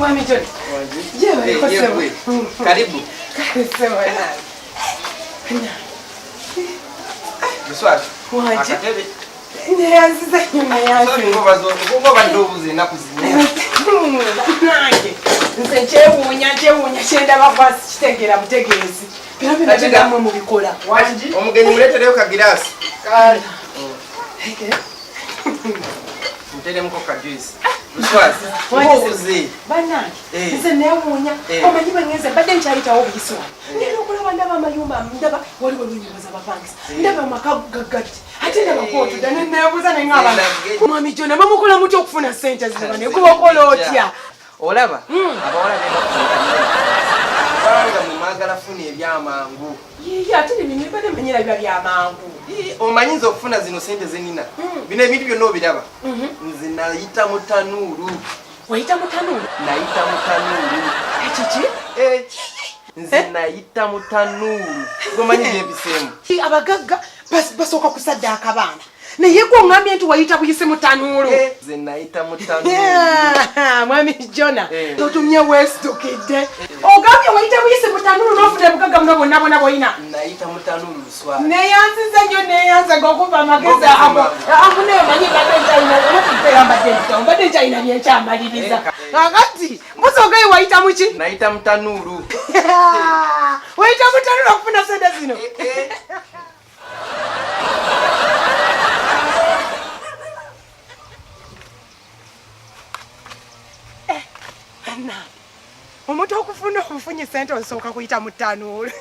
Mwami John. Yewe. Karibu. Sema na. Mswati. Waje. Akatebe. Nyanza nyuma yangu. Ngo bandobuze nakuzinya. Nange. Nze chewunya chenda bafasi kitegera butegezi. Birabira tegamwe mu bikola. Wanji. Omugenyi muletereyo kagirasi. Kale. Heke. Mutele mko kajuice. Mswati. Waje. Banange. Nze newunya. Omanyi banyeze badde nkyayita obuyiswa. Nero kulaba ndaba amayumba ndaba waliwo n'ennyumba z'abapangisa. Ndaba amakagagati. Ate ndaba kootu dane neebuuza ne ngaba. Mwami John bamukola muti okufuna ssente zino ne kubakola otya? Olaba? Abawala banga mumagala funa ebyamangu. Ate bino bade manyira bya byamangu. Omanyiza okufuna zino sente zenina. Bino ebintu byonna obiraba. Nze nayita mu tanuulu. Wayita mu tanuulu? Nayita mu tanuulu. Ekiki? Nze nayita mu tanuulu. Gomanyi byebiseemu. Abagagga basooka kusaddaaka abaana. Naye gwe ongambye nti wayita buyise mu tanuulu. Nze nayita mu tanuulu. Mwami John, totumye weesitukidde. Ogambye wayita buyise mu tanuulu n'ofuna ebugagga muno bonna bw'olina. Nayita mu tanuulu luswa. Neeyanziza nnyo neeyanza ng'okuva amagezi ago. Amuneyo manyi mbadde nkyalina olwokupera mbadde nkyalina byenkyamaliriza. Kakati mbuzi ogaye wayita mu ki? Nayita mu tanuulu. Wayita mu tanuulu okufuna sente zino. Omuntu okufuna obufunyi sente osooka kuyita mu tanuulu.